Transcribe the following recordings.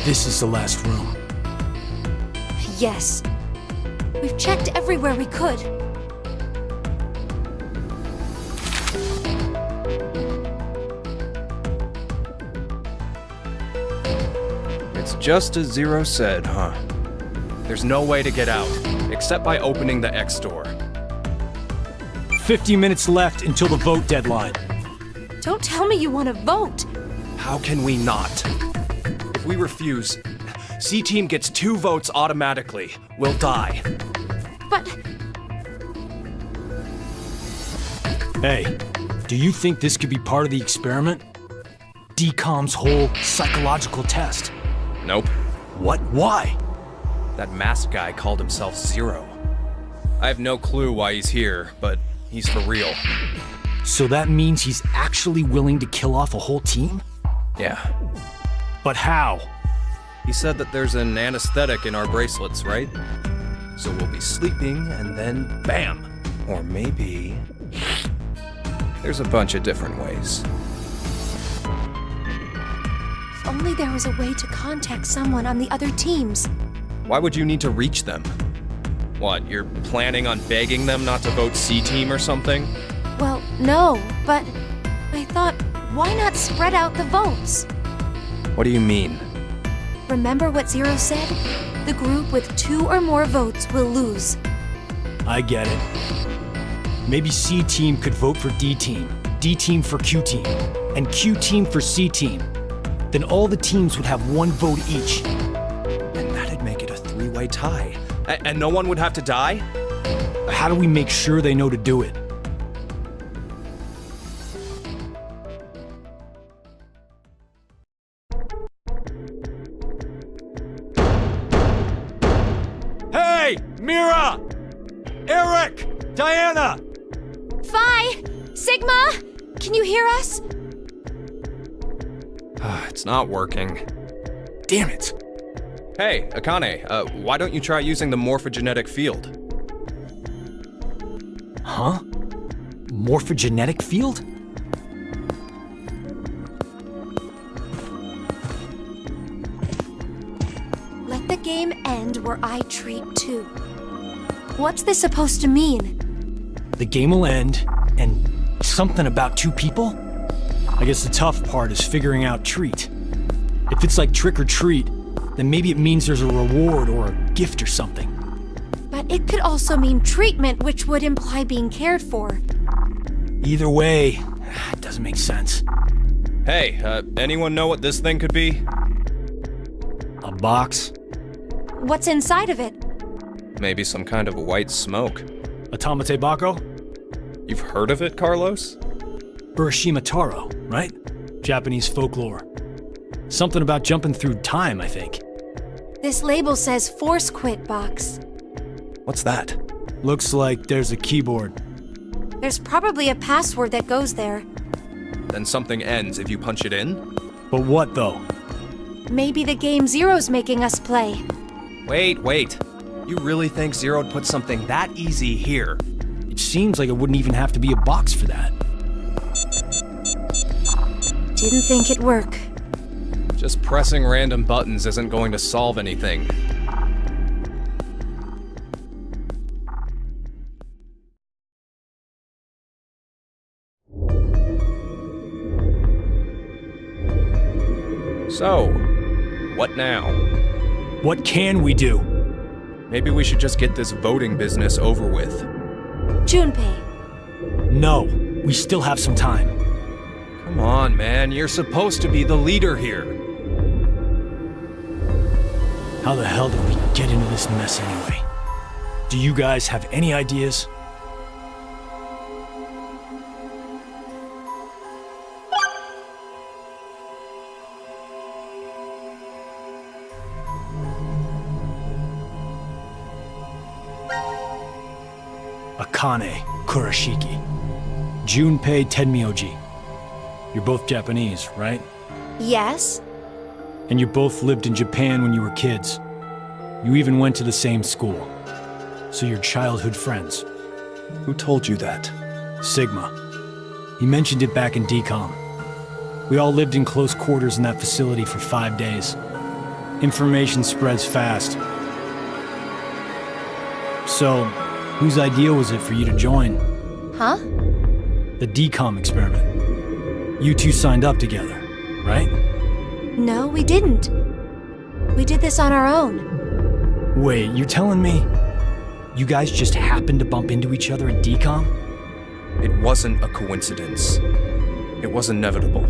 This is the last room. Yes. We've checked everywhere we could. It's just as Zero said, huh? There's no way to get out, except by opening the X door. 50 minutes left until the vote deadline. Don't tell me you want to vote. How can we not? If we refuse, C-Team gets 2 votes automatically. We'll die. But... Hey, do you think this could be part of the experiment? DCOM's whole psychological test. Nope. What? Why? That masked guy called himself Zero. I have no clue why he's here, but he's for real. So that means he's actually willing to kill off a whole team? Yeah. But how? He said that there's an anesthetic in our bracelets, right? So we'll be sleeping, and then bam! Or maybe... There's a bunch of different ways. If only there was a way to contact someone on the other teams. Why would you need to reach them? What, you're planning on begging them not to vote C-Team or something? Well, no, but I thought, why not spread out the votes? What do you mean? Remember what Zero said? The group with 2 or more votes will lose. I get it. Maybe C-Team could vote for D-Team, D-Team for Q-Team, and Q-Team for C-Team. Then all the teams would have 1 vote each. And that'd make it a 3-way tie. And no one would have to die? How do we make sure they know to do it? Hey! Mira! Eric! Diana! Phi! Sigma! Can you hear us? It's not working. Damn it! Hey, Akane, why don't you try using the morphogenetic field? Huh? Morphogenetic field? Let the game end where I treat 2. What's this supposed to mean? The game will end, and something about 2 people? I guess the tough part is figuring out treat. If it's like trick or treat, then maybe it means there's a reward or a gift or something. But it could also mean treatment, which would imply being cared for. Either way, it doesn't make sense. Hey, anyone know what this thing could be? A box? What's inside of it? Maybe some kind of white smoke. Automate Bako? You've heard of it, Carlos? Urashima Taro, right? Japanese folklore. Something about jumping through time, I think. This label says Force Quit Box. What's that? Looks like there's a keyboard. There's probably a password that goes there. Then something ends if you punch it in? But what, though? Maybe the game Zero's making us play. Wait. You really think Zero'd put something that easy here? It seems like it wouldn't even have to be a box for that. Didn't think it'd work. Just pressing random buttons isn't going to solve anything. So, what now? What can we do? Maybe we should just get this voting business over with. Junpei. No, we still have some time. Come on, man, you're supposed to be the leader here. How the hell did we get into this mess anyway? Do you guys have any ideas? Akane Kurashiki. Junpei Tenmyoji. You're both Japanese, right? Yes? And you both lived in Japan when you were kids. You even went to the same school. So you're childhood friends. Who told you that? Sigma. He mentioned it back in DCOM. We all lived in close quarters in that facility for 5 days. Information spreads fast. So, whose idea was it for you to join? Huh? The decom experiment. You two signed up together, right? No, we didn't. We did this on our own. Wait, you telling me you guys just happened to bump into each other at decom? It wasn't a coincidence. It was inevitable.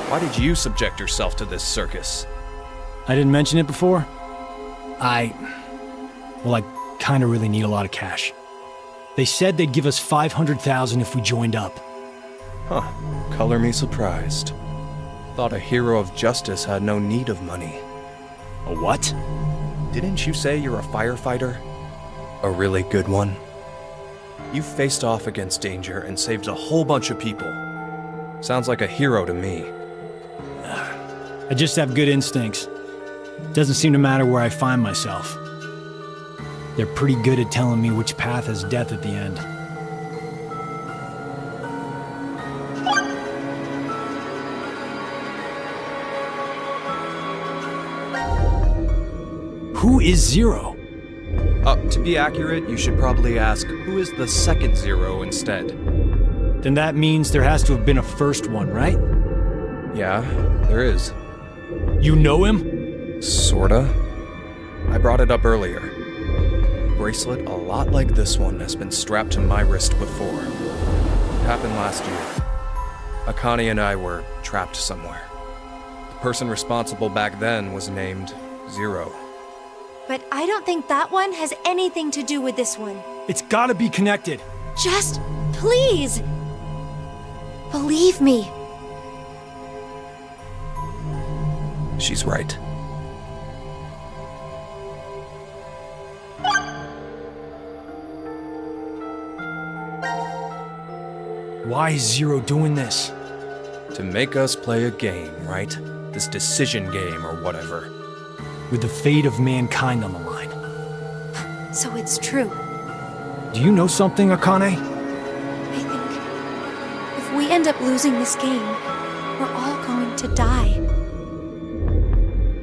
Why did you subject yourself to this circus? I didn't mention it before? I kinda really need a lot of cash. They said they'd give us $500,000 if we joined up. Huh. Color me surprised. Thought a hero of justice had no need of money. A what? Didn't you say you're a firefighter? A really good one? You faced off against danger and saved a whole bunch of people. Sounds like a hero to me. I just have good instincts. Doesn't seem to matter where I find myself. They're pretty good at telling me which path has death at the end. Who is Zero? To be accurate, you should probably ask, who is the second Zero instead? Then that means there has to have been a first one, right? Yeah, there is. You know him? Sorta. I brought it up earlier. A bracelet a lot like this one has been strapped to my wrist before. It happened last year. Akane and I were trapped somewhere. The person responsible back then was named Zero. But I don't think that one has anything to do with this one. It's gotta be connected. Just, please! Believe me. She's right. Why is Zero doing this? To make us play a game, right? This decision game or whatever. With the fate of mankind on the line. So it's true. Do you know something, Akane? I think if we end up losing this game, we're all going to die.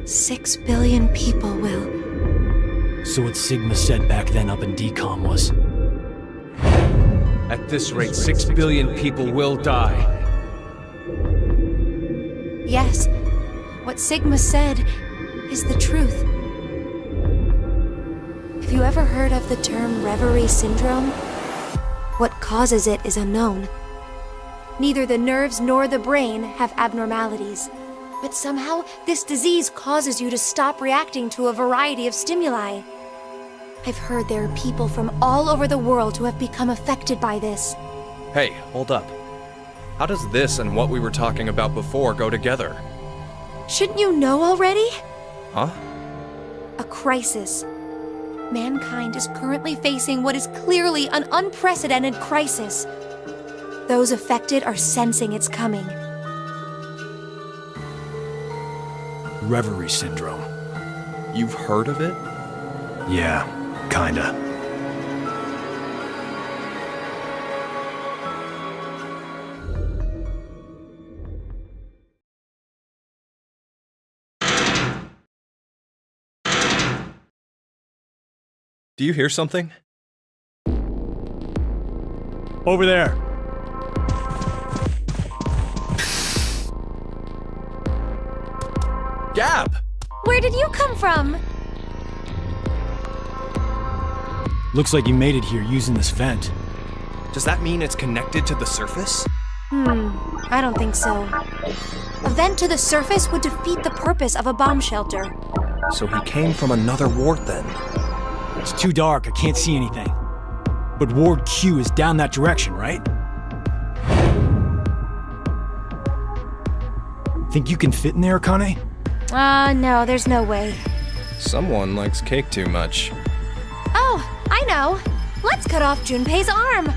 6 billion people will. So what Sigma said back then up in decom was... At this rate, 6 billion people will die. Yes, what Sigma said is the truth. Have you ever heard of the term reverie syndrome? What causes it is unknown. Neither the nerves nor the brain have abnormalities. But somehow, this disease causes you to stop reacting to a variety of stimuli. I've heard there are people from all over the world who have become affected by this. Hey, hold up. How does this and what we were talking about before go together? Shouldn't you know already? Huh? A crisis. Mankind is currently facing what is clearly an unprecedented crisis. Those affected are sensing it's coming. Reverie syndrome. You've heard of it? Yeah, kinda. Do you hear something? Over there. Gab! Where did you come from? Looks like you made it here using this vent. Does that mean it's connected to the surface? I don't think so. A vent to the surface would defeat the purpose of a bomb shelter. So he came from another ward then. It's too dark, I can't see anything. But Ward Q is down that direction, right? Think you can fit in there, Akane? No, there's no way. Someone likes cake too much. Oh, I know. Let's cut off Junpei's arm.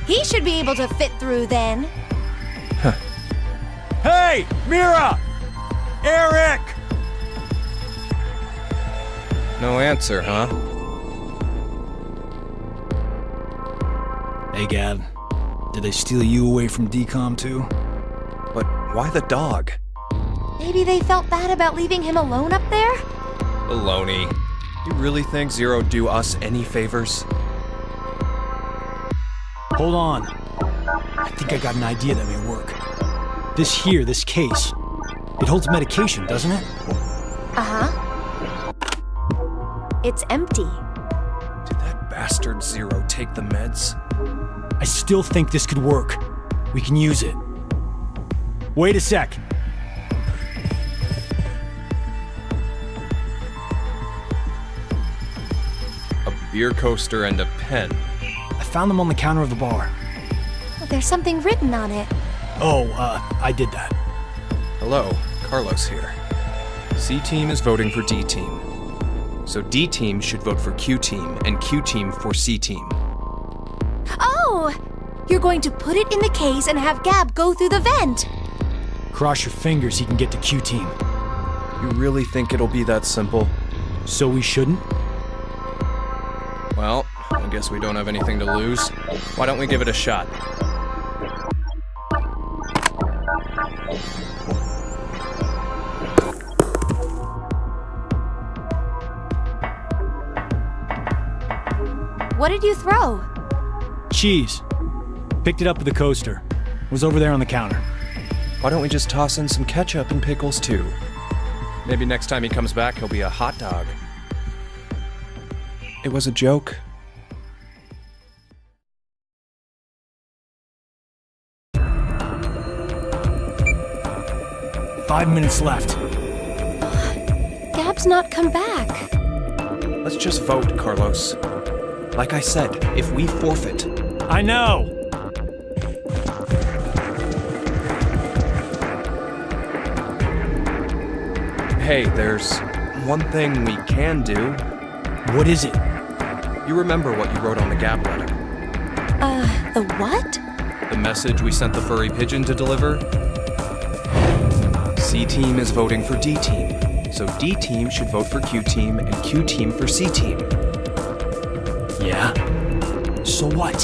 He should be able to fit through then. Hey, Mira! Eric! No answer, huh? Hey, Gab. Did they steal you away from decom too? But why the dog? Maybe they felt bad about leaving him alone up there? Baloney. You really think Zero'd do us any favors? Hold on. I think I got an idea that may work. This case, it holds medication, doesn't it? Uh-huh. It's empty. Did that bastard Zero take the meds? I still think this could work. We can use it. Wait a sec. A beer coaster and a pen. I found them on the counter of the bar. Well, there's something written on it. Oh, I did that. Hello, Carlos here. C-Team is voting for D-Team. So D-Team should vote for Q-Team, and Q-Team for C-Team. Oh! You're going to put it in the case and have Gab go through the vent. Cross your fingers he can get to Q-Team. You really think it'll be that simple? So we shouldn't? Well, I guess we don't have anything to lose. Why don't we give it a shot? What did you throw? Cheese. Picked it up with the coaster. Was over there on the counter. Why don't we just toss in some ketchup and pickles too? Maybe next time he comes back, he'll be a hot dog. It was a joke. Five minutes left. Gab's not come back. Let's just vote, Carlos. Like I said, if we forfeit... I know! Hey, there's one thing we can do. What is it? You remember what you wrote on the Gab letter? The what? The message we sent the furry pigeon to deliver? C-Team is voting for D-Team, so D-Team should vote for Q-Team and Q-Team for C-Team. Yeah? So what?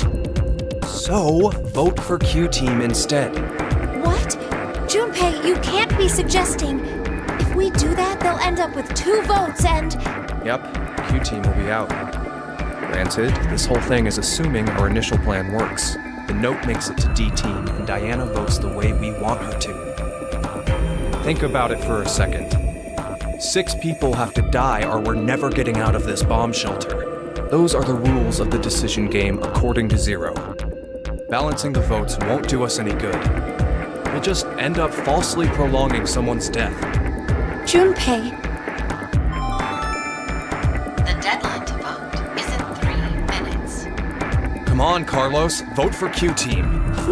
So, vote for Q-Team instead. What? Junpei, you can't be suggesting... If we do that, they'll end up with 2 votes and... Yep, Q-Team will be out. Granted, this whole thing is assuming our initial plan works. The note makes it to D-Team, and Diana votes the way we want her to. Think about it for a second. 6 people have to die or we're never getting out of this bomb shelter. Those are the rules of the decision game according to Zero. Balancing the votes won't do us any good. We'll just end up falsely prolonging someone's death. Junpei, The deadline to vote is in 3 minutes. Come on, Carlos, vote for Q-Team.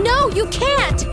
no, you can't!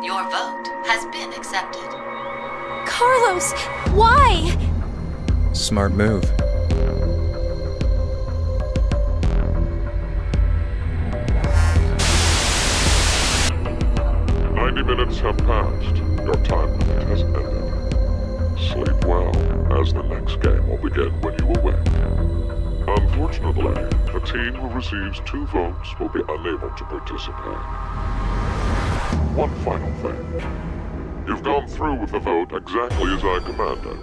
Your vote has been accepted. Carlos, why? Smart move. Minutes have passed. Your time limit has ended. Sleep well, as the next game will begin when you awake. Unfortunately, the team who receives 2 votes will be unable to participate. One final thing. You've gone through with the vote exactly as I commanded.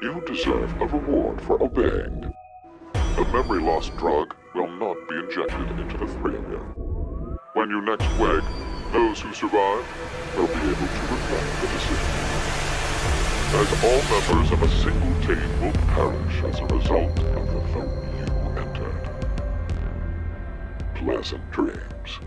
You deserve a reward for obeying. The memory loss drug will not be injected into the 3 of you. When you next wake, those who survive they'll be able to regret the decision. As all members of a single team will perish as a result of the vote you entered. Pleasant dreams.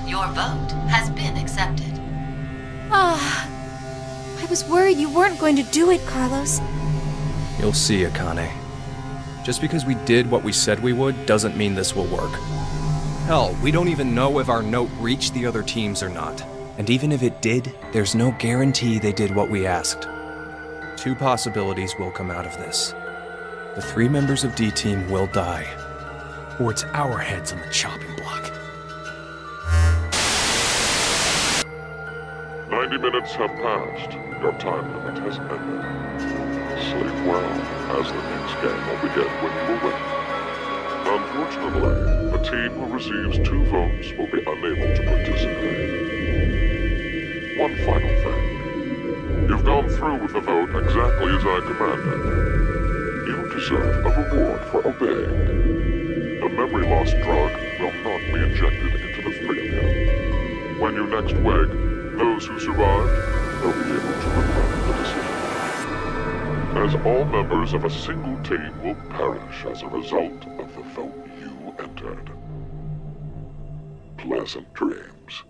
Your vote has been accepted. Ah, I was worried you weren't going to do it, Carlos. You'll see, Akane. Just because we did what we said we would doesn't mean this will work. Hell, we don't even know if our note reached the other teams or not. And even if it did, there's no guarantee they did what we asked. Two possibilities will come out of this. The 3 members of D-Team will die. Or it's our heads on the chopping block. 90 minutes have passed. Your time limit has ended. Sleep well, as the next game will begin when you awake. Unfortunately, the team who receives 2 votes will be unable to participate. One final thing. You've gone through with the vote exactly as I commanded. You deserve a reward for obeying. The memory loss drug will not be injected into the 3 of you. When you next wake, those who survived will be able to regret the decision. As all members of a single team will perish as a result of the vote you entered. Pleasant dreams.